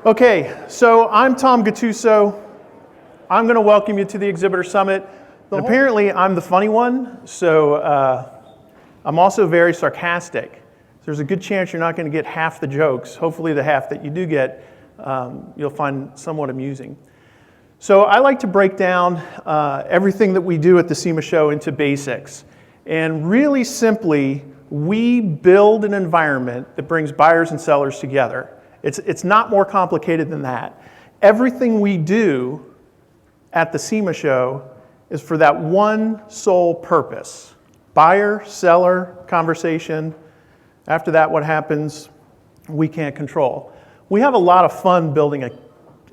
Okay, so I'm Tom Gattuso. I'm going to welcome you to the Exhibitor Summit. Apparently, I'm the funny one, so I'm also very sarcastic. There's a good chance you're not going to get half the jokes. Hopefully, the half that you do get, you'll find somewhat amusing. So I like to break down everything that we do at the SEMA Show into basics. And really simply, we build an environment that brings buyers and sellers together. It's not more complicated than that. Everything we do at the SEMA Show is for that one sole purpose. Buyer, seller, conversation. After that, what happens, we can't control. We have a lot of fun building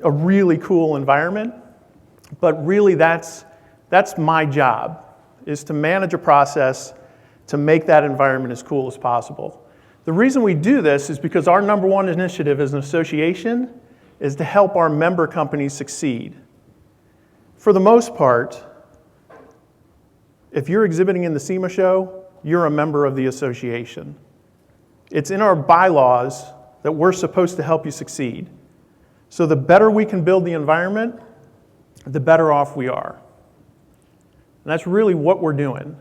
a really cool environment, but really that's my job, is to manage a process to make that environment as cool as possible. The reason we do this is because our number one initiative as an association is to help our member companies succeed. For the most part, if you're exhibiting in the SEMA Show, you're a member of the association. It's in our bylaws that we're supposed to help you succeed. So the better we can build the environment, the better off we are. And that's really what we're doing.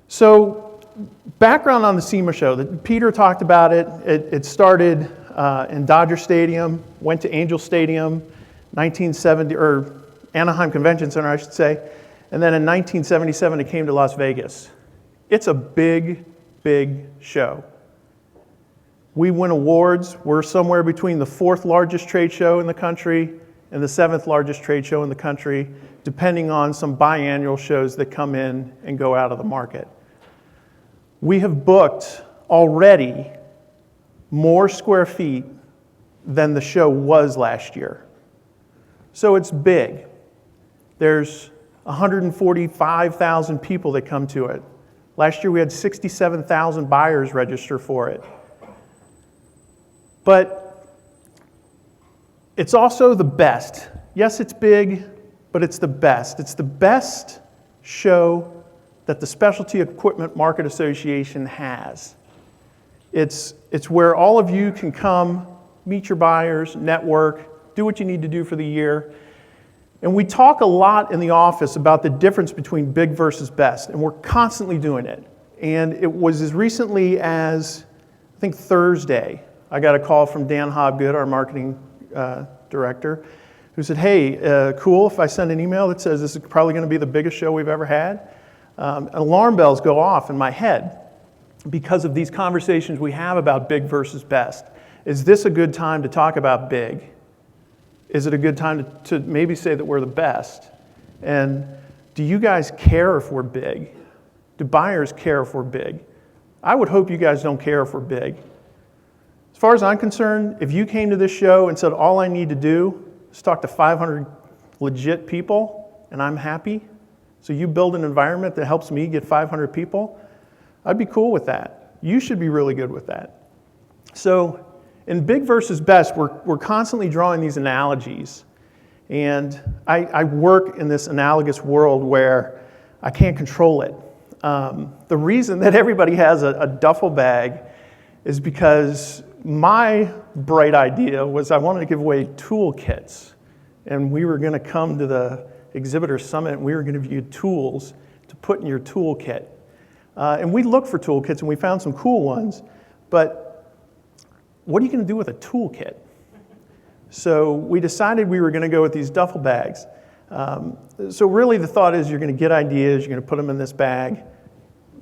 So background on the SEMA Show, Peter talked about it. It started in Dodger Stadium, went to Angel Stadium, 1970, or Anaheim Convention Center, I should say. And then in 1977, it came to Las Vegas. It's a big, big show. We win awards. We're somewhere between the 4th largest trade show in the country and the 7th largest trade show in the country, depending on some biannual shows that come in and go out of the market. We have booked already more square feet than the show was last year. So it's big. There's 145,000 people that come to it. Last year we had 67,000 buyers register for it. But it's also the best. Yes, it's big, but it's the best. It's the best show that the Specialty Equipment Market Association has. It's where all of you can come, meet your buyers, network, do what you need to do for the year. And we talk a lot in the office about the difference between big versus best, and we're constantly doing it. And it was as recently as, I think, Thursday, I got a call from Dan Hobgood, our marketing director, who said, hey, cool if I send an email that says this is probably going to be the biggest show we've ever had. Alarm bells go off in my head because of these conversations we have about big versus best. Is this a good time to talk about big? Is it a good time to maybe say that we're the best? And do you guys care if we're big? Do buyers care if we're big? I would hope you guys don't care if we're big. As far as I'm concerned, if you came to this show and said all I need to do is talk to 500 legit people and I'm happy, so you build an environment that helps me get 500 people, I'd be cool with that. You should be really good with that. So in big versus best, we're constantly drawing these analogies. And I work in this analogous world where I can't control it. The reason that everybody has a duffel bag is because my bright idea was I wanted to give away toolkits. And we were going to come to the Exhibitor Summit, and we were going to give you tools to put in your toolkit. And we looked for toolkits, and we found some cool ones. But what are you going to do with a toolkit? So we decided we were going to go with these duffel bags. So really the thought is you're going to get ideas, you're going to put them in this bag.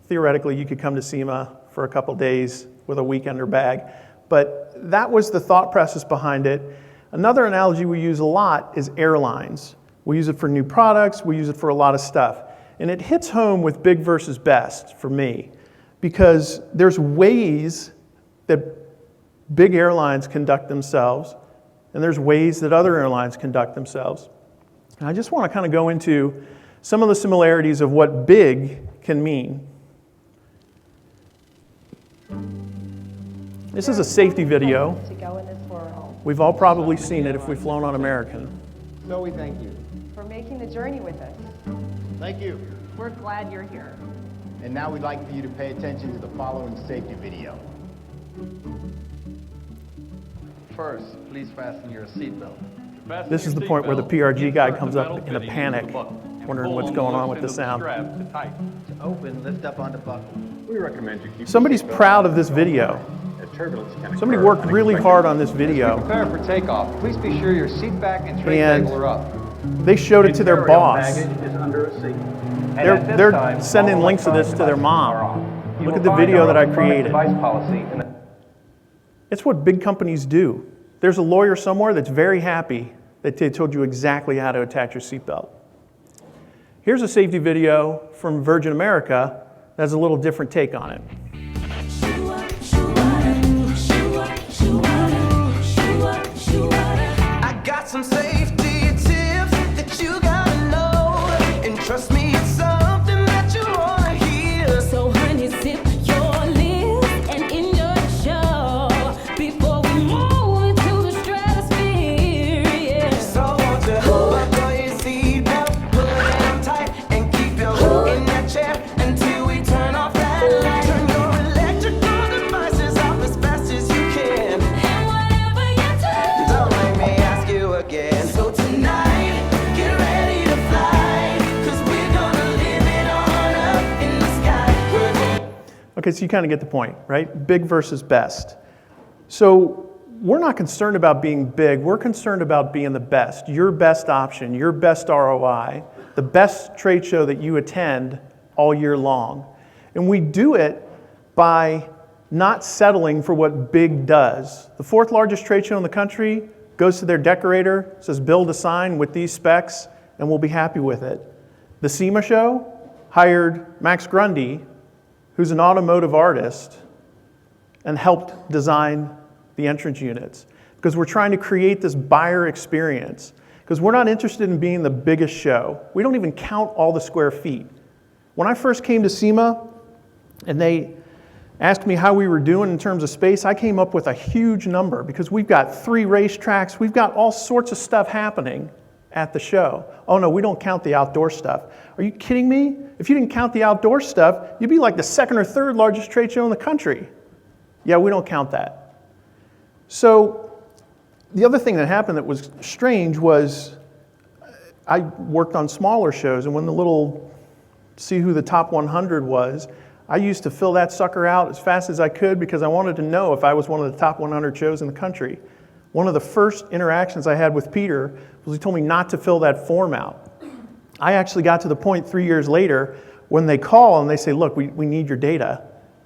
Theoretically, you could come to SEMA for a couple days with a weekender bag. But that was the thought process behind it. Another analogy we use a lot is airlines. We use it for new products, we use it for a lot of stuff. And it hits home with big versus best for me because there's ways that big airlines conduct themselves and there's ways that other airlines conduct themselves. And I just want to kind of go into some of the similarities of what big can mean. This is a safety video. We've all probably seen it if we've flown on American. So we thank you. For making the journey with us. Thank you. We're glad you're here. And now we'd like for you to pay attention to the following safety video. First, please fasten your seatbelt. This is the point where the PRG guy comes up in a panic, wondering what's going on with the sound. To open, lift up onto buckle. We recommend you keep Somebody's your seatbelt proud on of this video. as turbulence can Somebody occur worked really unexpectedly. hard on this video. Prepare for takeoff. Please be sure your seat back and tray And table are up. they showed it to their boss. Baggage is under a seat. They're sending links of this to their mom. Look at the video that I created. It's what big companies do. There's a lawyer somewhere that's very happy that they told you exactly how to attach your seatbelt. Here's a safety video from Virgin America that has a little different take on it. I got some safety tips that you gotta know, and trust me, it's something that you wanna hear. So honey, zip your lips and in your jaw before we move into the stratosphere. Yeah. So won't you buckle your seatbelt, pull it down tight, and keep your hook in that chair until we turn off that light. Turn your electrical devices off as fast as you can. And whatever you do, don't make me ask you again. So tonight, get ready to fly, 'cause we're gonna live it on up in the sky. Okay, so you kind of get the point, right? Big versus best. So we're not concerned about being big. We're concerned about being the best, your best option, your best ROI, the best trade show that you attend all year long. And we do it by not settling for what big does. The fourth largest trade show in the country goes to their decorator, says build a sign with these specs, and we'll be happy with it. The SEMA Show hired Max Grundy, who's an automotive artist, and helped design the entrance units. Because we're trying to create this buyer experience. Because we're not interested in being the biggest show. We don't even count all the square feet. When I first came to SEMA, and they asked me how we were doing in terms of space, I came up with a huge number because we've got 3 racetracks, we've got all sorts of stuff happening at the show. Oh no, we don't count the outdoor stuff. Are you kidding me? If you didn't count the outdoor stuff, you'd be like the 2nd or 3rd largest trade show in the country. Yeah, we don't count that. So the other thing that happened that was strange was I worked on smaller shows, and when the little see who the top 100 was, I used to fill that sucker out as fast as I could because I wanted to know if I was one of the top 100 shows in the country. One of the first interactions I had with Peter was he told me not to fill that form out. I actually got to the point 3 years later when they call and they say, look, we need your data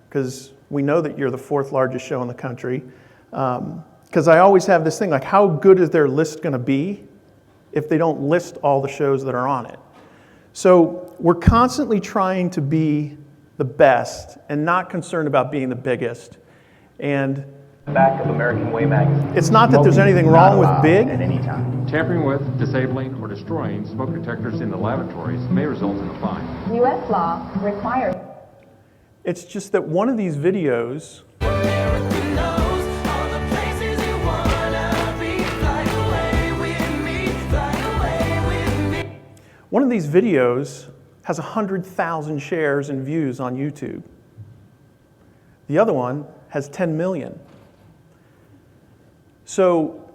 because we know that you're the 4th largest show in the country. Because I always have this thing, like how good is their list going to be if they don't list all the shows that are on it? So we're constantly trying to be the best and not concerned about being the biggest. And Back of American Way magazine. it's not that there's anything wrong with big. At any time. Tampering with, disabling, or destroying smoke detectors in the lavatories may result in a fine. U.S. law requires. It's just that one of these videos, America knows all the places you wanna be. Fly away with me, fly away with me. one of these videos has 100,000 shares and views on YouTube. The other one has 10 million. So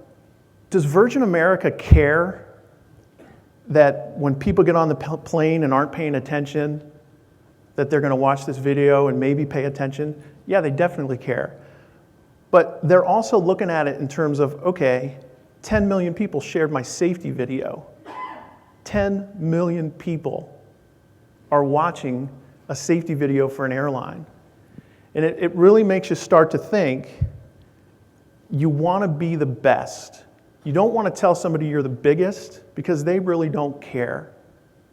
does Virgin America care that when people get on the plane and aren't paying attention, that they're going to watch this video and maybe pay attention? Yeah, they definitely care. But they're also looking at it in terms of, okay, 10 million people shared my safety video. 10 million people are watching a safety video for an airline. And it really makes you start to think, you want to be the best. You don't want to tell somebody you're the biggest because they really don't care.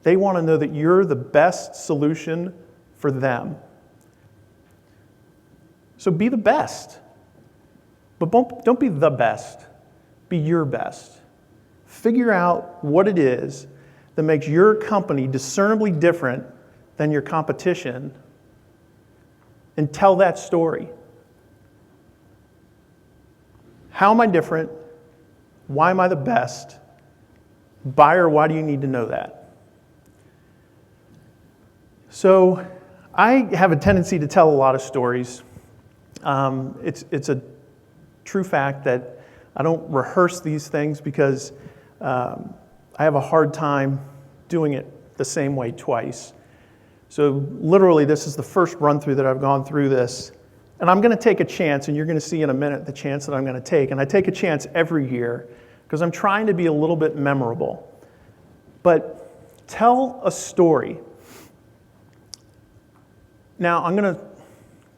They want to know that you're the best solution for them. So be the best. But don't be the best. Be your best. Figure out what it is that makes your company discernibly different than your competition and tell that story. How am I different? Why am I the best? Buyer, why do you need to know that? So I have a tendency to tell a lot of stories. It's a true fact that I don't rehearse these things because I have a hard time doing it the same way twice. So literally, this is the first run through that I've gone through this. And I'm going to take a chance, and you're going to see in a minute the chance that I'm going to take. And I take a chance every year because I'm trying to be a little bit memorable. But tell a story. Now, I'm going to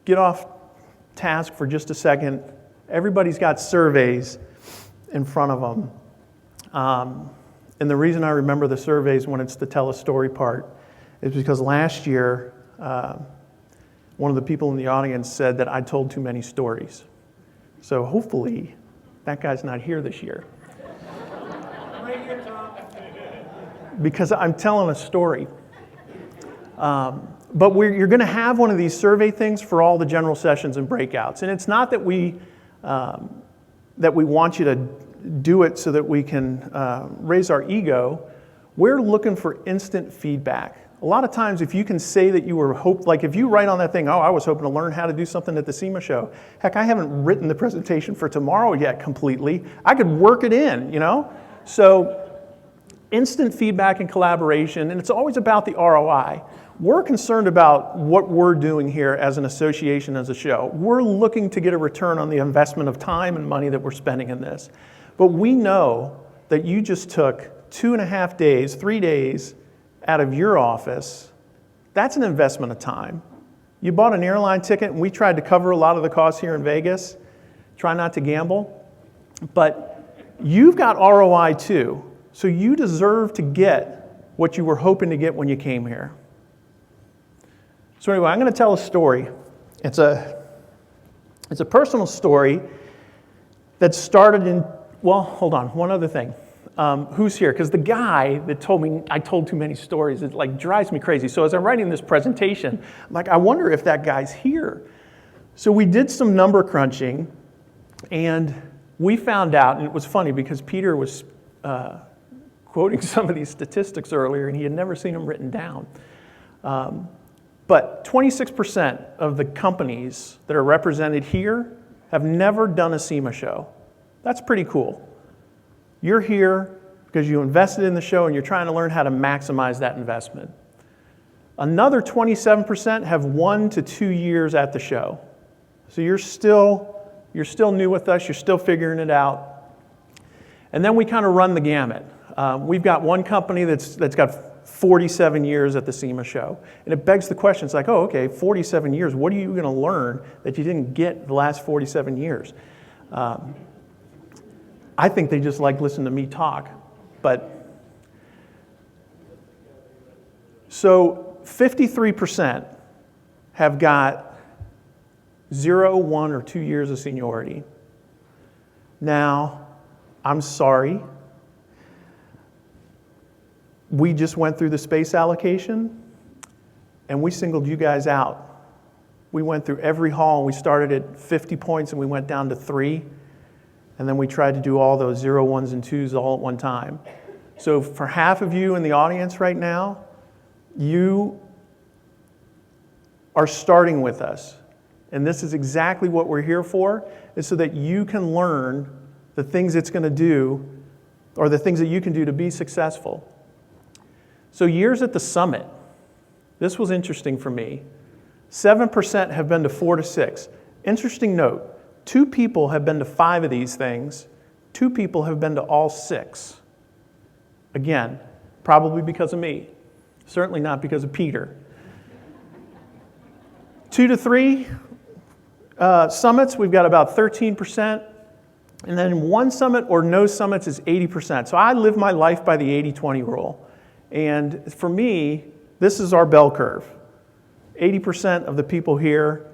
get off task for just a second. Everybody's got surveys in front of them. And the reason I remember the surveys when it's the tell a story part is because last year, one of the people in the audience said that I told too many stories. So hopefully, that guy's not here this year. Because I'm telling a story. But you're going to have one of these survey things for all the general sessions and breakouts. And it's not that we want you to do it so that we can raise our ego. We're looking for instant feedback. A lot of times, if you can say that you were like if you write on that thing, oh, I was hoping to learn how to do something at the SEMA show. Heck, I haven't written the presentation for tomorrow yet completely. I could work it in, you know? So instant feedback and collaboration, and it's always about the ROI. We're concerned about what we're doing here as an association, as a show. We're looking to get a return on the investment of time and money that we're spending in this. But we know that you just took 2.5 days, 3 days out of your office. That's an investment of time. You bought an airline ticket, and we tried to cover a lot of the costs here in Vegas. Try not to gamble. But you've got ROI too. So you deserve to get what you were hoping to get when you came here. So anyway, I'm going to tell a story. It's a personal story that started in, well, hold on, one other thing. Who's here? Because the guy that told me I told too many stories, it like drives me crazy. So as I'm writing this presentation, I'm like, I wonder if that guy's here. So we did some number crunching, and we found out, and it was funny because Peter was quoting some of these statistics earlier, and he had never seen them written down. But 26% of the companies that are represented here have never done a SEMA show. That's pretty cool. You're here because you invested in the show and you're trying to learn how to maximize that investment. Another 27% have 1 to 2 years at the show. So you're still new with us, you're still figuring it out. And then we kind of run the gamut. We've got one company that's got 47 years at the SEMA show. And it begs the question, it's like, oh, okay, 47 years, what are you going to learn that you didn't get the last 47 years? I think they just like listening to me talk. But so 53% have got 0, 1, or 2 years of seniority. Now, I'm sorry. We just went through the space allocation, and we singled you guys out. We went through every hall, and we started at 50 points, and we went down to 3. And then we tried to do all those 0, 1s, and 2s all at one time. So for half of you in the audience right now, you are starting with us. And this is exactly what we're here for, is so that you can learn the things it's going to do, or the things that you can do to be successful. So years at the summit, this was interesting for me. 7% have been to 4 to 6. Interesting note. 2 people have been to 5 of these things. 2 people have been to all 6. Again, probably because of me. Certainly not because of Peter. 2 to 3 summits, we've got about 13%. And then 1 summit or no summits is 80%. So I live my life by the 80-20 rule. And for me, this is our bell curve. 80% of the people here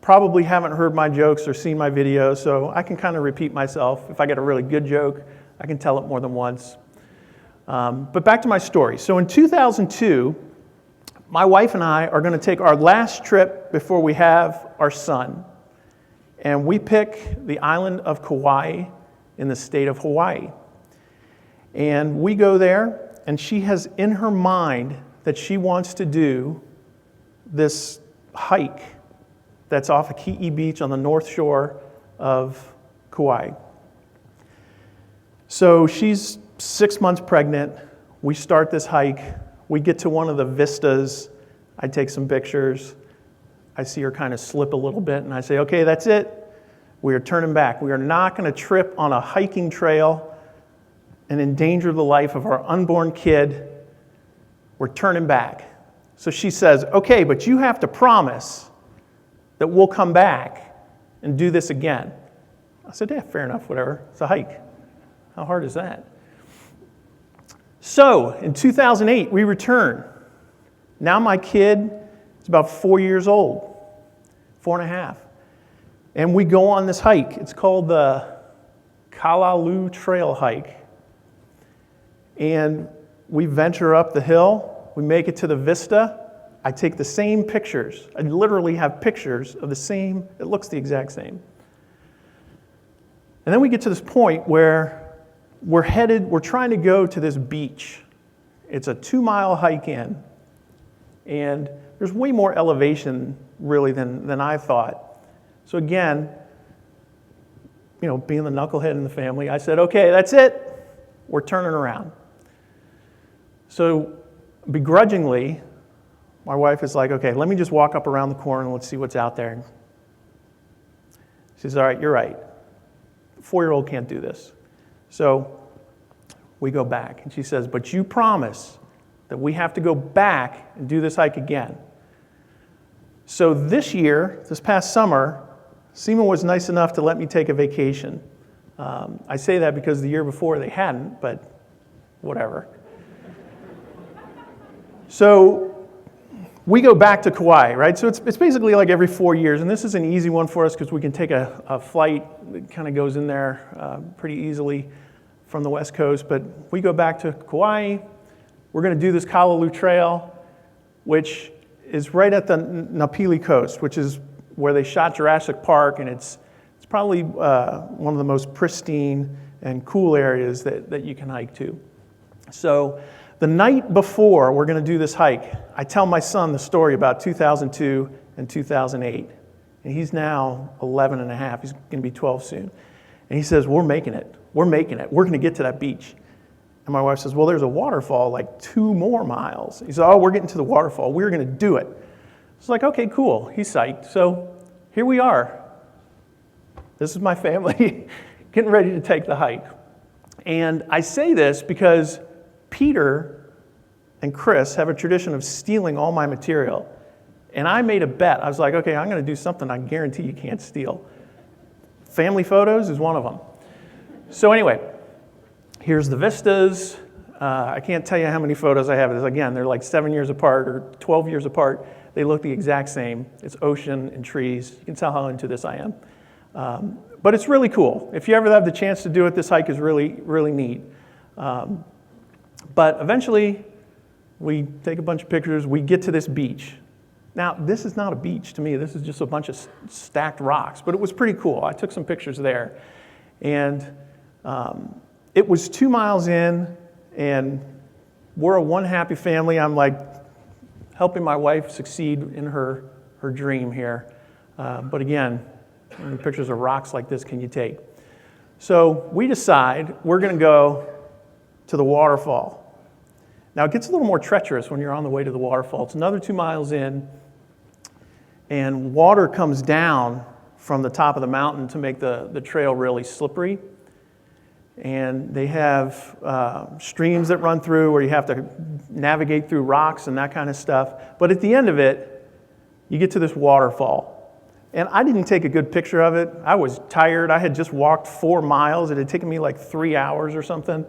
probably haven't heard my jokes or seen my videos, so I can kind of repeat myself. If I get a really good joke, I can tell it more than once. But back to my story. So in 2002, my wife and I are going to take our last trip before we have our son. And we pick the island of Kauai in the state of Hawaii. And we go there, and she has in her mind that she wants to do this hike that's off of Ki'i Beach on the north shore of Kauai. So she's 6 months pregnant. We start this hike. We get to one of the vistas. I take some pictures. I see her kind of slip a little bit, and I say, okay, that's it. We are turning back. We are not going to trip on a hiking trail and endanger the life of our unborn kid. We're turning back. So she says, okay, but you have to promise that we'll come back and do this again. I said, yeah, fair enough, whatever. It's a hike. How hard is that? So in 2008, we return. Now my kid is about 4 years old, 4.5. And we go on this hike. It's called the Kalalu Trail Hike. And we venture up the hill. We make it to the vista. I take the same pictures. I literally have pictures of the same. It looks the exact same. And then we get to this point where we're trying to go to this beach. It's a 2-mile hike in. And there's way more elevation, really, than I thought. So again, being the knucklehead in the family, I said, okay, that's it. We're turning around. So begrudgingly, my wife is like, okay, let me just walk up around the corner and let's see what's out there. She says, all right, you're right. A 4-year-old can't do this. So we go back. And she says, but you promise that we have to go back and do this hike again. So this year, this past summer, SEMA was nice enough to let me take a vacation. I say that because the year before they hadn't, but whatever. So we go back to Kauai, right? So it's basically like every 4 years, and this is an easy one for us because we can take a flight that kind of goes in there pretty easily from the West Coast. But we go back to Kauai. We're going to do this Kalalu Trail, which is right at the Napili Coast, which is where they shot Jurassic Park, and it's probably one of the most pristine and cool areas that you can hike to. So the night before we're going to do this hike, I tell my son the story about 2002 and 2008. And he's now 11 and a half. He's going to be 12 soon. And he says, we're making it. We're making it. We're going to get to that beach. And my wife says, well, there's a waterfall like 2 more miles. He says, oh, we're getting to the waterfall. We're going to do it. It's like, okay, cool. He's psyched. So here we are. This is my family getting ready to take the hike. And I say this because Peter and Chris have a tradition of stealing all my material. And I made a bet. I was like, okay, I'm going to do something I guarantee you can't steal. Family photos is one of them. So anyway, here's the vistas. I can't tell you how many photos I have. Again, they're like 7 years apart or 12 years apart. They look the exact same. It's ocean and trees. You can tell how into this I am. But it's really cool. If you ever have the chance to do it, this hike is really, really neat. But eventually, we take a bunch of pictures. We get to this beach. Now, this is not a beach to me. This is just a bunch of stacked rocks. But it was pretty cool. I took some pictures there. And it was 2 miles in, and we're a one happy family. I'm like helping my wife succeed in her dream here. But again, how many pictures of rocks like this can you take? So we decide we're going to go to the waterfall. Now, it gets a little more treacherous when you're on the way to the waterfall. It's another 2 miles in, and water comes down from the top of the mountain to make the trail really slippery. And they have streams that run through where you have to navigate through rocks and that kind of stuff. But at the end of it, you get to this waterfall. And I didn't take a good picture of it. I was tired. I had just walked 4 miles. It had taken me like 3 hours or something.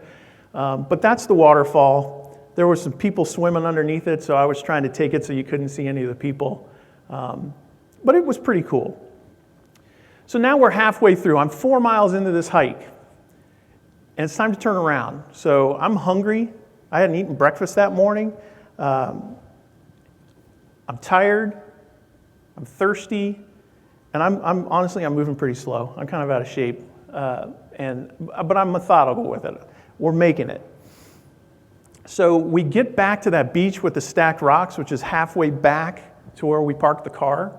But that's the waterfall. There were some people swimming underneath it, so I was trying to take it so you couldn't see any of the people. But it was pretty cool. So now we're halfway through. I'm 4 miles into this hike. And it's time to turn around. So I'm hungry. I hadn't eaten breakfast that morning. I'm tired. I'm thirsty. And I'm honestly, I'm moving pretty slow. I'm kind of out of shape. But I'm methodical with it. We're making it. So we get back to that beach with the stacked rocks, which is halfway back to where we parked the car.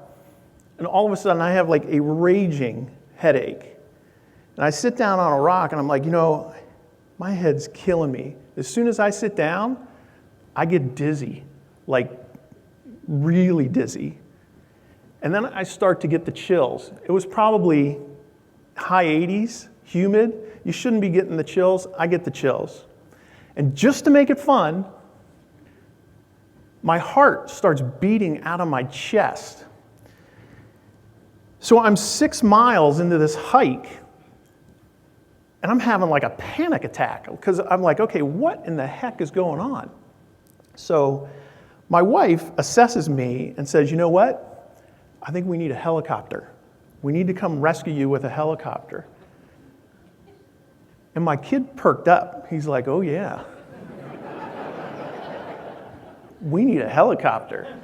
And all of a sudden, I have like a raging headache. And I sit down on a rock, and I'm like, My head's killing me. As soon as I sit down, I get dizzy, like really dizzy. And then I start to get the chills. It was probably high 80s, humid. You shouldn't be getting the chills. I get the chills. And just to make it fun, my heart starts beating out of my chest. So I'm 6 miles into this hike, and I'm having like a panic attack because I'm like, okay, what in the heck is going on? So my wife assesses me and says, you know what? I think we need a helicopter. We need to come rescue you with a helicopter. And my kid perked up. He's like, oh yeah. We need a helicopter.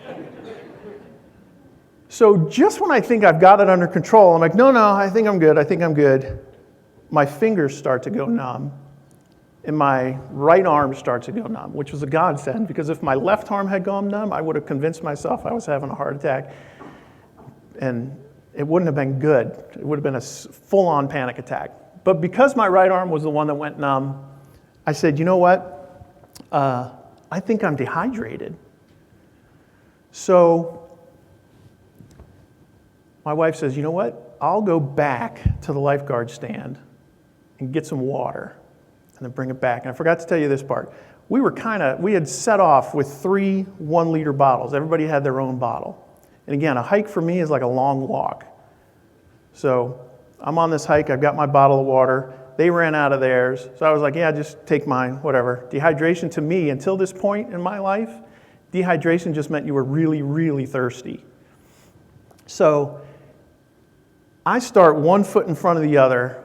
So just when I think I've got it under control, I'm like, no, I think I'm good. My fingers start to go numb, and my right arm starts to go numb, which was a godsend, because if my left arm had gone numb, I would have convinced myself I was having a heart attack, and it wouldn't have been good. It would have been a full-on panic attack. But because my right arm was the one that went numb, I said, you know what? I think I'm dehydrated. So my wife says, you know what? I'll go back to the lifeguard stand and get some water and then bring it back. And I forgot to tell you this part. We had set off with 3 1-liter bottles. Everybody had their own bottle. And again, a hike for me is like a long walk. So I'm on this hike. I've got my bottle of water. They ran out of theirs. So I was like, yeah, just take mine, whatever. Dehydration to me, until this point in my life, dehydration just meant you were really, really thirsty. So I start one foot in front of the other,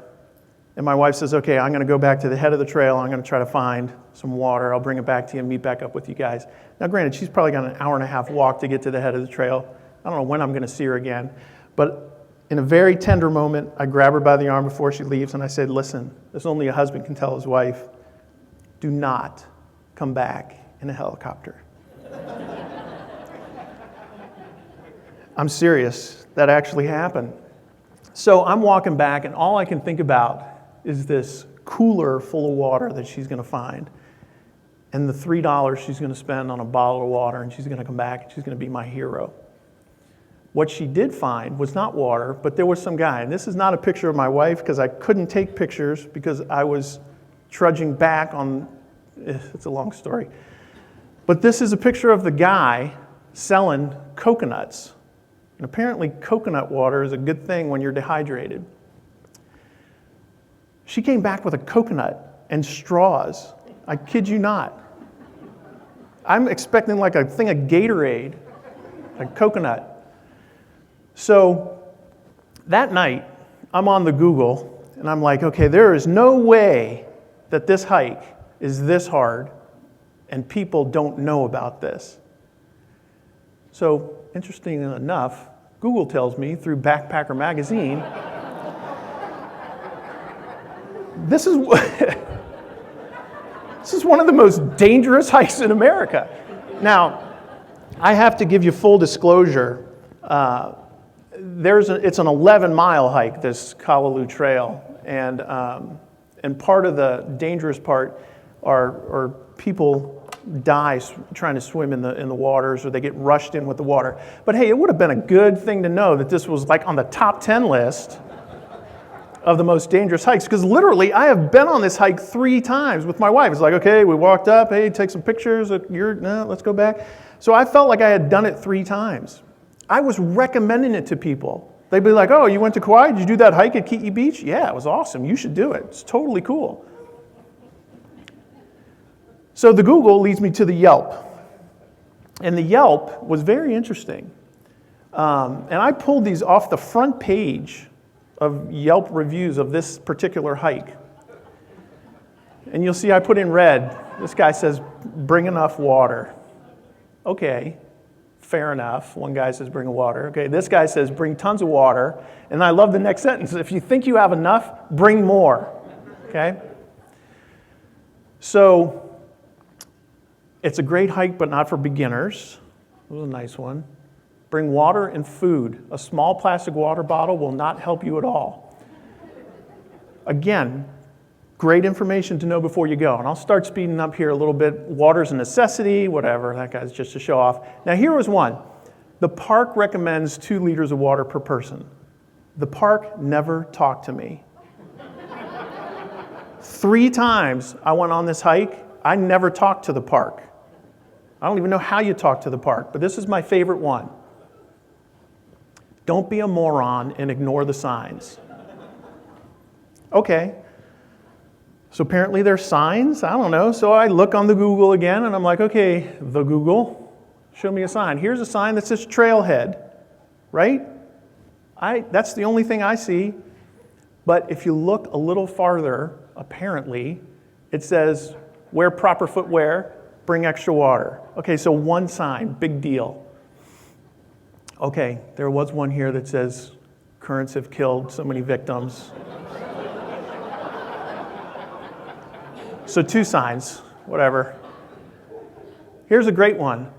and my wife says, okay, I'm going to go back to the head of the trail. I'm going to try to find some water. I'll bring it back to you and meet back up with you guys. Now, granted, she's probably got an hour and a half walk to get to the head of the trail. I don't know when I'm going to see her again. But in a very tender moment, I grab her by the arm before she leaves, and I said, listen, this only a husband can tell his wife, do not come back in a helicopter. I'm serious. That actually happened. So I'm walking back, and all I can think about is this cooler full of water that she's going to find, and the $3 she's going to spend on a bottle of water, and she's going to come back, and she's going to be my hero. What she did find was not water, but there was some guy. And this is not a picture of my wife, because I couldn't take pictures because I was trudging back on, it's a long story. But this is a picture of the guy selling coconuts. And apparently coconut water is a good thing when you're dehydrated. She came back with a coconut and straws. I kid you not. I'm expecting like a thing of Gatorade, like coconut. So that night, I'm on the Google, and I'm like, okay, there is no way that this hike is this hard, and people don't know about this. So, interesting enough, Google tells me through Backpacker Magazine, this is one of the most dangerous hikes in America. Now, I have to give you full disclosure. It's an 11-mile hike, this Callaloo Trail, and part of the dangerous part are people die trying to swim in the waters, or they get rushed in with the water. But hey, it would have been a good thing to know that this was like on the top 10 list of the most dangerous hikes, because literally I have been on this hike 3 times with my wife. It's like, okay, we walked up, hey, take some pictures, let's go back. So I felt like I had done it 3 times. I was recommending it to people. They'd be like, oh, you went to Kauai? Did you do that hike at Keiki Beach? Yeah, it was awesome. You should do it. It's totally cool. So the Google leads me to the Yelp. And the Yelp was very interesting. And I pulled these off the front page of Yelp reviews of this particular hike. And you'll see I put in red, this guy says, bring enough water. Okay, fair enough. One guy says, bring water. Okay, this guy says, bring tons of water. And I love the next sentence. If you think you have enough, bring more. Okay? So, it's a great hike, but not for beginners. It was a nice one. Bring water and food. A small plastic water bottle will not help you at all. Again, Great information to know before you go. And I'll start speeding up here a little bit. Water's a necessity, whatever. That guy's just to show off. Now here was one. The park recommends 2 liters of water per person. The park never talked to me. 3 times I went on this hike, I never talked to the park. I don't even know how you talk to the park, but this is my favorite one. Don't be a moron and ignore the signs. Okay. So apparently there's signs, I don't know. So I look on the Google again and I'm like, okay, the Google, show me a sign. Here's a sign that says trailhead, right? That's the only thing I see. But if you look a little farther, apparently, it says, wear proper footwear, bring extra water. Okay, so one sign, big deal. Okay, there was one here that says, currents have killed so many victims. So 2 signs, whatever. Here's a great one.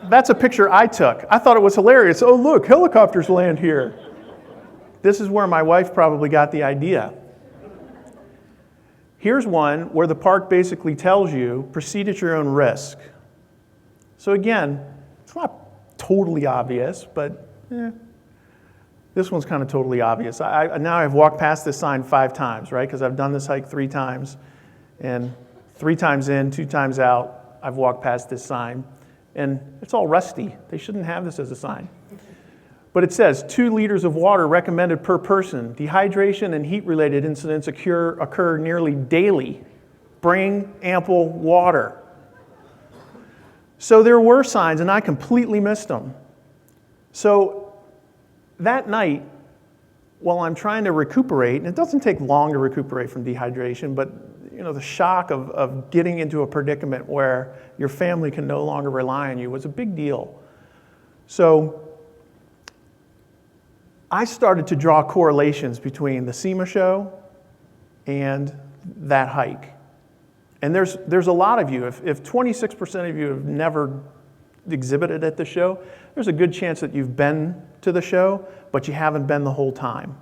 That's a picture I took. I thought it was hilarious. Oh, look, helicopters land here. This is where my wife probably got the idea. Here's one where the park basically tells you, proceed at your own risk. So again, it's not totally obvious, but this one's kind of totally obvious. Now I've walked past this sign 5 times, right? Because I've done this hike 3 times. And 3 times in, 2 times out, I've walked past this sign. And it's all rusty. They shouldn't have this as a sign. But it says 2 liters of water recommended per person. Dehydration and heat-related incidents occur nearly daily. Bring ample water. So there were signs, and I completely missed them. So that night, while I'm trying to recuperate, and it doesn't take long to recuperate from dehydration, but the shock of getting into a predicament where your family can no longer rely on you was a big deal. So I started to draw correlations between the SEMA Show and that hike. And there's a lot of you. If 26% of you have never exhibited at the show, there's a good chance that you've been to the show, but you haven't been the whole time.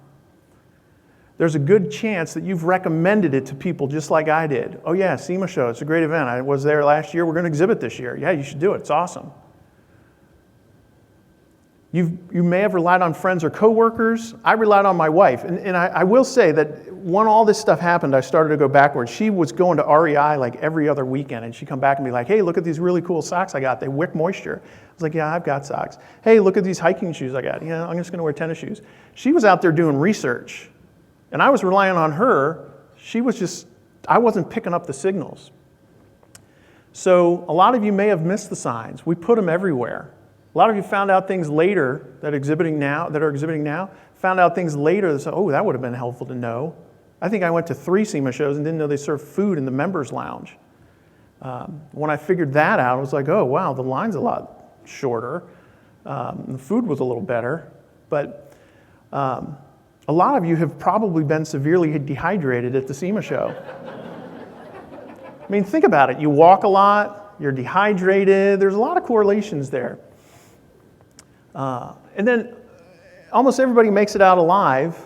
There's a good chance that you've recommended it to people just like I did. Oh yeah, SEMA Show, it's a great event. I was there last year, we're going to exhibit this year. Yeah, you should do it, it's awesome. You may have relied on friends or coworkers. I relied on my wife. And I will say that when all this stuff happened, I started to go backwards. She was going to REI like every other weekend, and she'd come back and be like, hey, look at these really cool socks I got. They wick moisture. I was like, yeah, I've got socks. Hey, look at these hiking shoes I got. Yeah, I'm just going to wear tennis shoes. She was out there doing research. And I was relying on her. I wasn't picking up the signals. So a lot of you may have missed the signs. We put them everywhere. A lot of you found out things later that are exhibiting now, found out things later that said, oh, that would have been helpful to know. I think I went to 3 SEMA shows and didn't know they served food in the members lounge. When I figured that out, I was like, oh, wow, the line's a lot shorter. The food was a little better. But a lot of you have probably been severely dehydrated at the SEMA show. I mean, think about it. You walk a lot, you're dehydrated. There's a lot of correlations there. And then almost everybody makes it out alive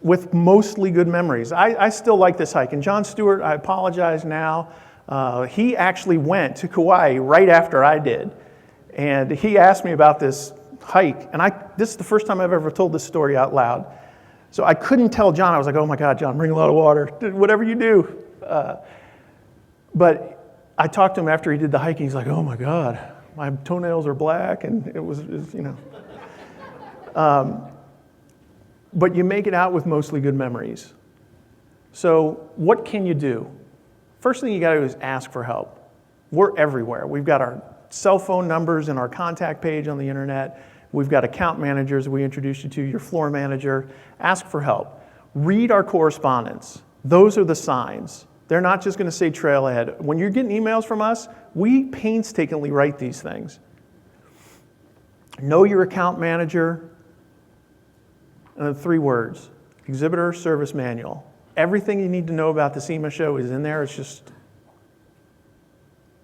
with mostly good memories. I still like this hike. And John Stewart, I apologize now, he actually went to Kauai right after I did. And he asked me about this hike. And this is the first time I've ever told this story out loud. So I couldn't tell John. I was like, oh my God, John, bring a lot of water. Whatever you do. But I talked to him after he did the hiking. He's like, oh my God, my toenails are black. And it was but you make it out with mostly good memories. So what can you do? First thing you got to do is ask for help. We're everywhere. We've got our cell phone numbers and our contact page on the internet. We've got account managers we introduced you to, your floor manager. Ask for help. Read our correspondence. Those are the signs. They're not just going to say trailhead. When you're getting emails from us, we painstakingly write these things. Know your account manager. And 3 words, exhibitor service manual. Everything you need to know about the SEMA show is in there. It's just,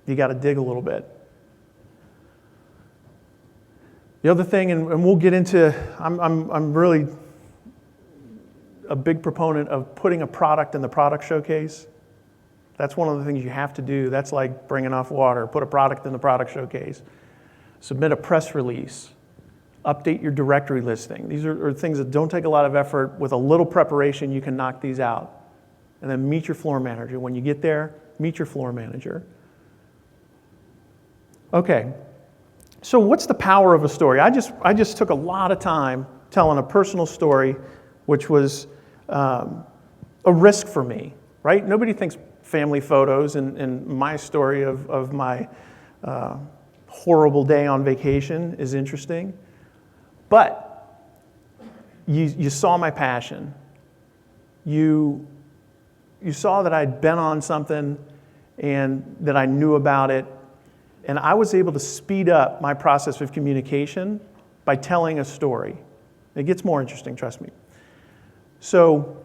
you got to dig a little bit. The other thing, and we'll get into, I'm really a big proponent of putting a product in the product showcase. That's one of the things you have to do. That's like bring enough water, put a product in the product showcase, submit a press release, update your directory listing. These are things that don't take a lot of effort. With a little preparation, you can knock these out. And then meet your floor manager. When you get there, meet your floor manager. Okay, so what's the power of a story? I just took a lot of time telling a personal story, which was a risk for me, right? Nobody thinks family photos and my story of my horrible day on vacation is interesting. But you saw my passion. You saw that I'd been on something and that I knew about it. And I was able to speed up my process of communication by telling a story. It gets more interesting, trust me. So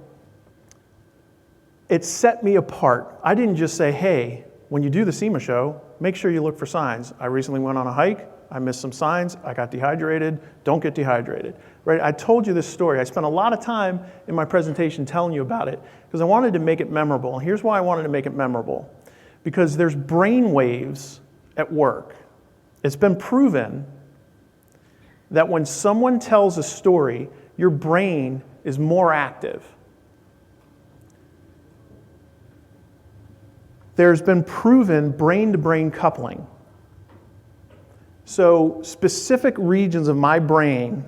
it set me apart. I didn't just say, hey, when you do the SEMA show, make sure you look for signs. I recently went on a hike. I missed some signs. I got dehydrated. Don't get dehydrated. Right? I told you this story. I spent a lot of time in my presentation telling you about it because I wanted to make it memorable. And here's why I wanted to make it memorable. Because there's brain waves at work. It's been proven that when someone tells a story, your brain is more active. There's been proven brain-to-brain coupling. So specific regions of my brain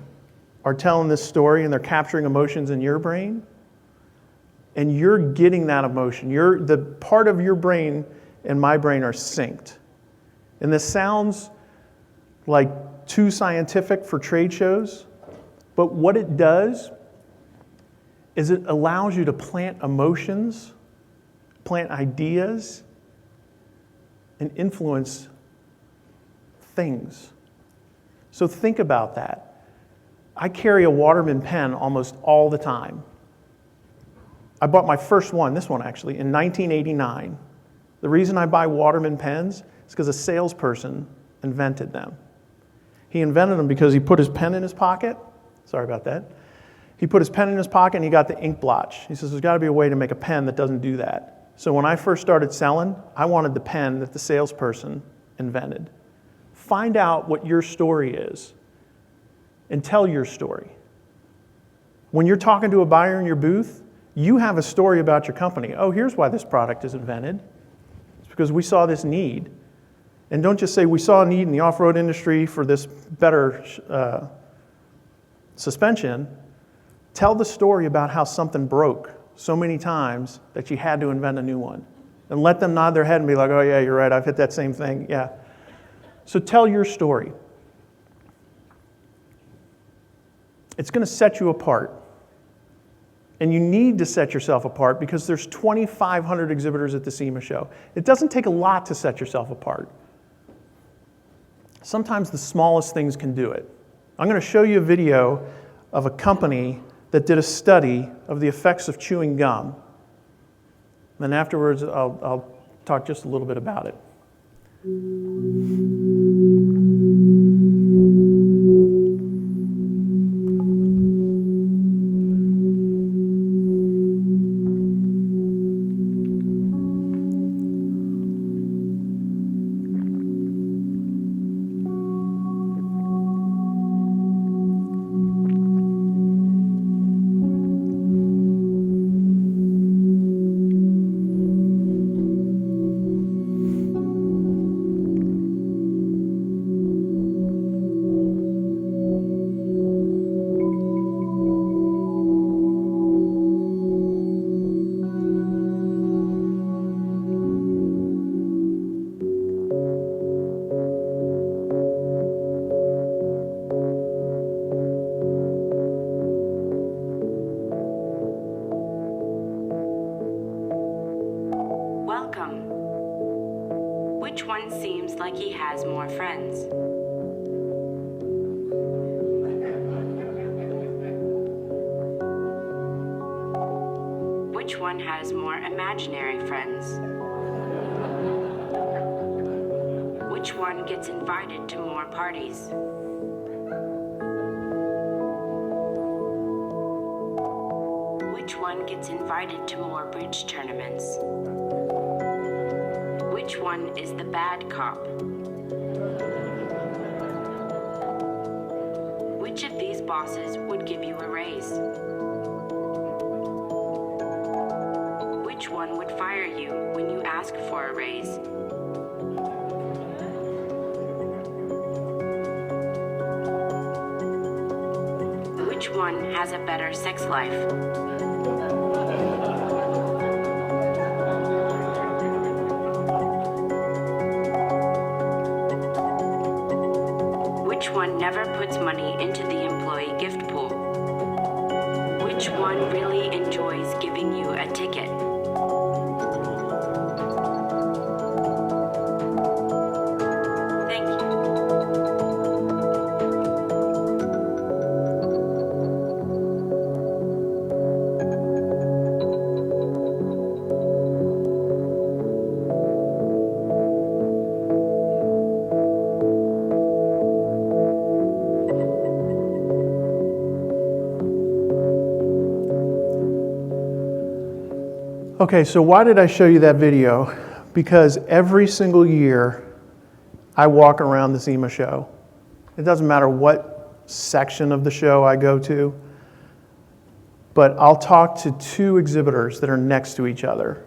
are telling this story and they're capturing emotions in your brain, and you're getting that emotion. The part of your brain and my brain are synced. And this sounds like too scientific for trade shows, but what it does is it allows you to plant emotions, plant ideas, and influence things. So think about that. I carry a Waterman pen almost all the time. I bought my first one, this one actually, in 1989. The reason I buy Waterman pens is because a salesperson invented them. He invented them because he put his pen in his pocket. Sorry about that. He put his pen in his pocket and he got the ink blotch. He says, there's got to be a way to make a pen that doesn't do that. So when I first started selling, I wanted the pen that the salesperson invented. Find out what your story is and tell your story. When you're talking to a buyer in your booth, you have a story about your company. Oh, here's why this product is invented. It's because we saw this need. And don't just say, we saw a need in the off-road industry for this better suspension. Tell the story about how something broke so many times that you had to invent a new one. And let them nod their head and be like, oh yeah, you're right, I've hit that same thing, yeah. So tell your story. It's going to set you apart. And you need to set yourself apart because there's 2,500 exhibitors at the SEMA show. It doesn't take a lot to set yourself apart. Sometimes the smallest things can do it. I'm going to show you a video of a company that did a study of the effects of chewing gum. Then afterwards, I'll talk just a little bit about it. Welcome. Which one seems like he has more friends? Which one has more imaginary friends? Which one gets invited to more parties? Which one gets invited to more bridge tournaments? Which one is the bad cop? Which of these bosses would give you a raise? Which one would fire you when you ask for a raise? Which one has a better sex life? Which one never puts money into the employee gift pool? Which one really enjoys giving you a ticket? Thank you. Okay, so why did I show you that video? Because every single year I walk around the SEMA Show. It doesn't matter what section of the show I go to, but I'll talk to two exhibitors that are next to each other.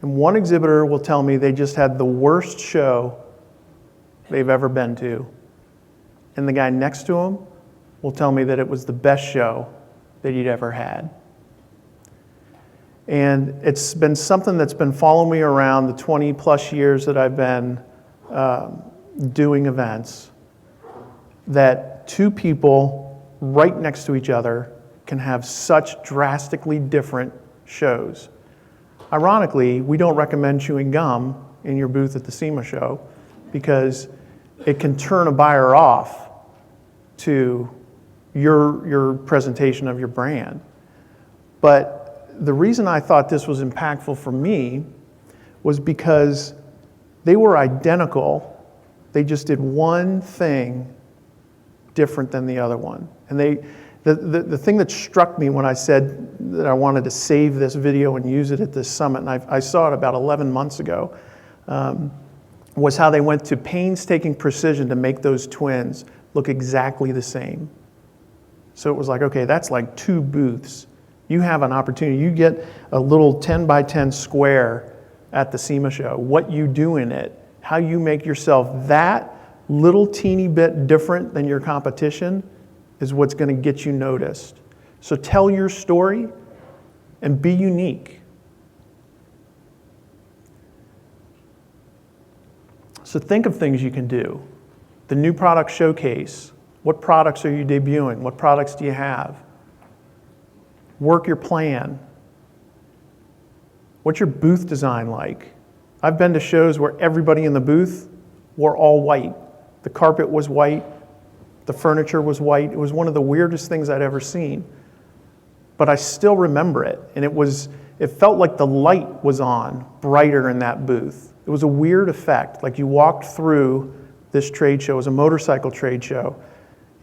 And one exhibitor will tell me they just had the worst show they've ever been to. And the guy next to him will tell me that it was the best show that he'd ever had. And it's been something that's been following me around the 20 plus years that I've been doing events, that two people right next to each other can have such drastically different shows. Ironically, we don't recommend chewing gum in your booth at the SEMA Show because it can turn a buyer off to your presentation of your brand. But the reason I thought this was impactful for me was because they were identical. They just did one thing different than the other one. And the thing that struck me when I said that I wanted to save this video and use it at this summit, and I saw it about 11 months ago, was how they went to painstaking precision to make those twins look exactly the same. So it was like, okay, that's like two booths. You have an opportunity. You get a little 10 by 10 square at the SEMA Show. What you do in it, how you make yourself that little teeny bit different than your competition is what's going to get you noticed. So tell your story and be unique. So think of things you can do. The new product showcase. What products are you debuting? What products do you have? Work your plan. What's your booth design like? I've been to shows where everybody in the booth wore all white. The carpet was white. The furniture was white. It was one of the weirdest things I'd ever seen. But I still remember it. And it felt like the light was on brighter in that booth. It was a weird effect. Like you walked through this trade show. It was a motorcycle trade show.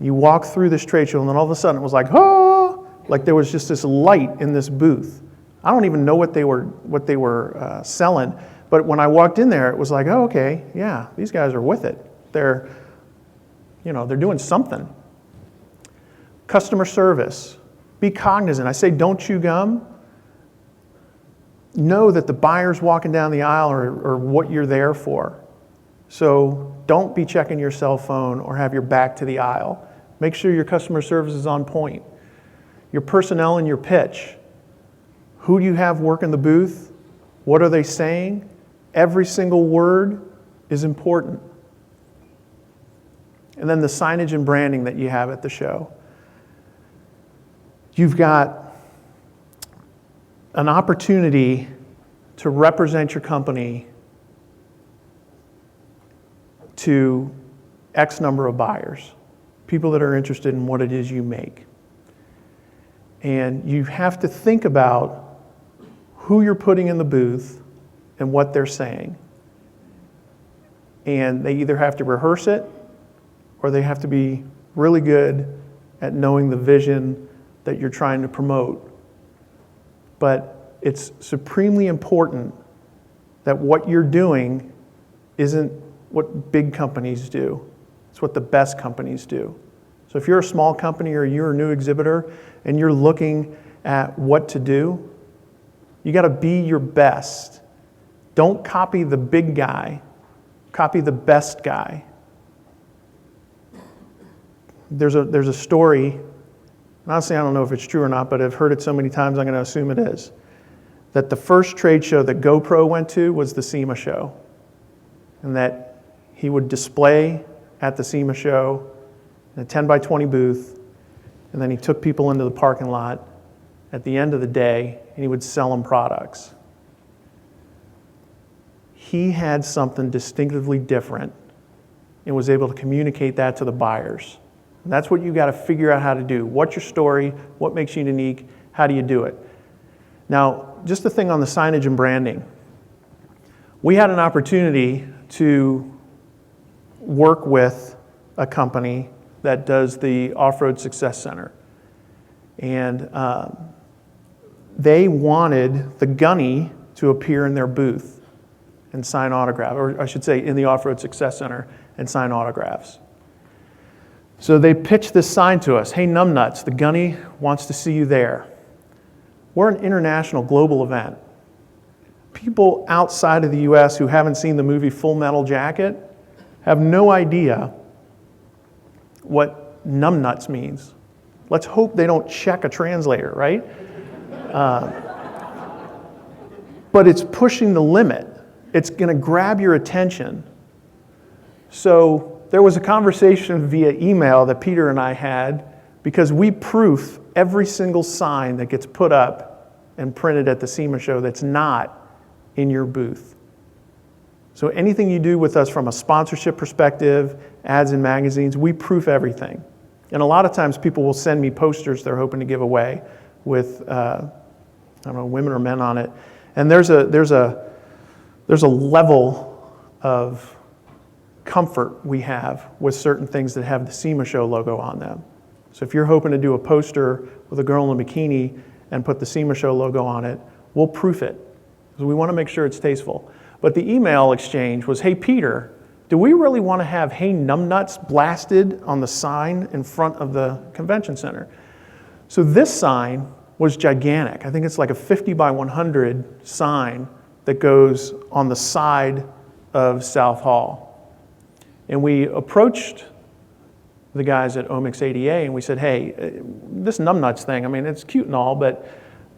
You walked through this trade show and then all of a sudden it was like, oh! Like there was just this light in this booth. I don't even know what they were selling, but when I walked in there, it was like, oh, okay, yeah, these guys are with it. They're doing something. Customer service. Be cognizant. I say don't chew gum. Know that the buyers walking down the aisle are what you're there for. So don't be checking your cell phone or have your back to the aisle. Make sure your customer service is on point. Your personnel and your pitch. Who do you have working the booth? What are they saying? Every single word is important. And then the signage and branding that you have at the show. You've got an opportunity to represent your company to X number of buyers, people that are interested in what it is you make. And you have to think about who you're putting in the booth and what they're saying. And they either have to rehearse it or they have to be really good at knowing the vision that you're trying to promote. But it's supremely important that what you're doing isn't what big companies do. It's what the best companies do. So if you're a small company or you're a new exhibitor and you're looking at what to do, you got to be your best. Don't copy the big guy. Copy the best guy. There's a story, and honestly I don't know if it's true or not, but I've heard it so many times I'm going to assume it is, that the first trade show that GoPro went to was the SEMA Show, and that he would display at the SEMA Show in a 10 by 20 booth, and then he took people into the parking lot at the end of the day and he would sell them products. He had something distinctively different and was able to communicate that to the buyers. And that's what you got to figure out how to do. What's your story? What makes you unique? How do you do it? Now, just the thing on the signage and branding. We had an opportunity to work with a company that does the Off-Road Success Center. And they wanted the gunny to appear in their booth and sign autographs, or I should say in the Off-Road Success Center and sign autographs. So they pitched this sign to us, hey numbnuts, the gunny wants to see you there. We're an international global event. People outside of the US who haven't seen the movie Full Metal Jacket have no idea what numbnuts means. Let's hope they don't check a translator, right? But it's pushing the limit. It's going to grab your attention. So there was a conversation via email that Peter and I had because we proof every single sign that gets put up and printed at the SEMA show that's not in your booth. So anything you do with us from a sponsorship perspective, ads in magazines, we proof everything. And a lot of times people will send me posters they're hoping to give away with, I don't know, women or men on it. And there's a level of comfort we have with certain things that have the SEMA Show logo on them. So if you're hoping to do a poster with a girl in a bikini and put the SEMA Show logo on it, we'll proof it because we want to make sure it's tasteful. But the email exchange was, hey Peter, do we really want to have hey numbnuts blasted on the sign in front of the convention center? So this sign was gigantic. I think it's like a 50 by 100 sign that goes on the side of South Hall. And we approached the guys at Omics ADA and we said, hey, this numbnuts thing, I mean, it's cute and all, but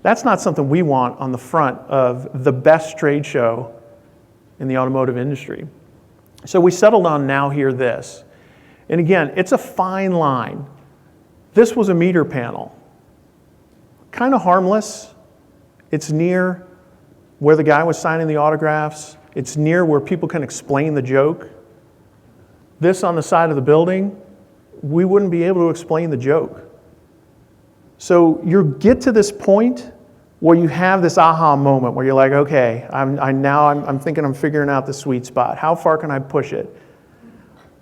that's not something we want on the front of the best trade show in the automotive industry. So we settled on Now Hear This. And again, it's a fine line. This was a meter panel. Kind of harmless. It's near where the guy was signing the autographs. It's near where people can explain the joke. This on the side of the building, we wouldn't be able to explain the joke. So you get to this point where you have this aha moment where you're like, okay, I'm thinking I'm figuring out the sweet spot. How far can I push it?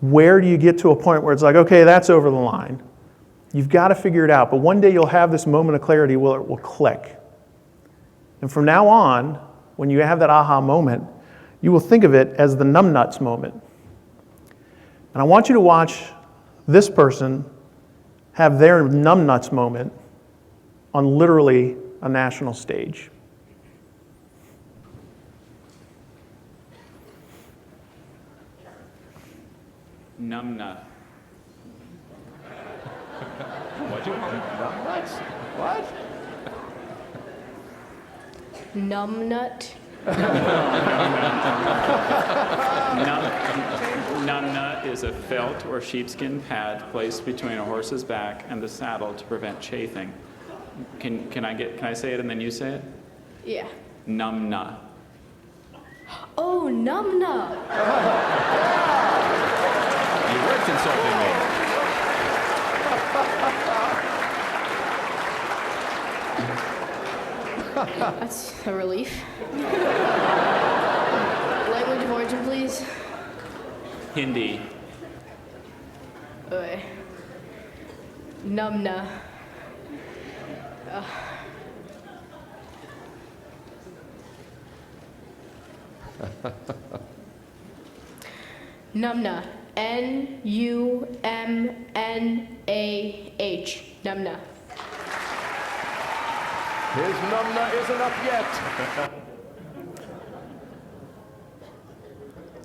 Where do you get to a point where it's like, okay, that's over the line? You've got to figure it out. But one day you'll have this moment of clarity where it will click. And from now on, when you have that aha moment, you will think of it as the numbnuts moment. And I want you to watch this person have their numbnuts moment on literally a national stage. Numbnut. What'd you call it? Numbnuts? What? Numbnut. Numbnut is a felt or sheepskin pad placed between a horse's back and the saddle to prevent chafing. Can I say it and then you say it? Yeah. Numbnut. Oh, numbnut. You weren't insulting me. That's a relief. Language of origin, please. Hindi. Okay. Numna. Numna. N-U-M-N-A-H. Numna. His numna isn't up yet.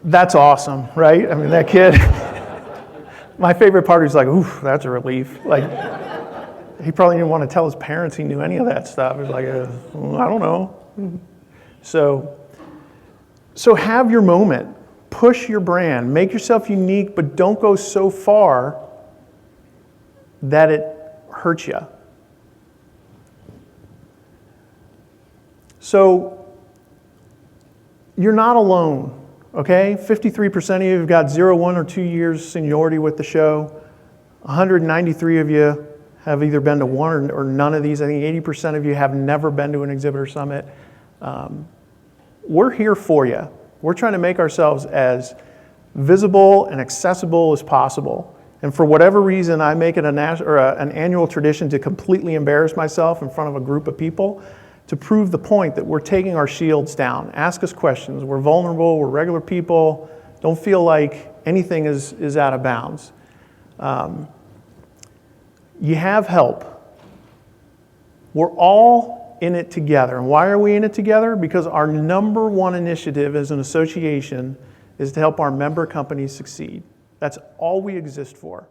That's awesome, right? I mean, that kid, my favorite part is like, oof, that's a relief. Like, he probably didn't want to tell his parents he knew any of that stuff. He was like, I don't know. So have your moment. Push your brand. Make yourself unique, but don't go so far that it hurts you. So you're not alone, okay? 53% of you have got 0, 1, or 2 years seniority with the show. 193 of you have either been to one or none of these. I think 80% of you have never been to an exhibitor summit. We're here for you. We're trying to make ourselves as visible and accessible as possible. And for whatever reason, I make it an annual tradition to completely embarrass myself in front of a group of people to prove the point that we're taking our shields down. Ask us questions. We're vulnerable. We're regular people. Don't feel like anything is out of bounds. You have help. We're all in it together. And why are we in it together? Because our number one initiative as an association is to help our member companies succeed. That's all we exist for.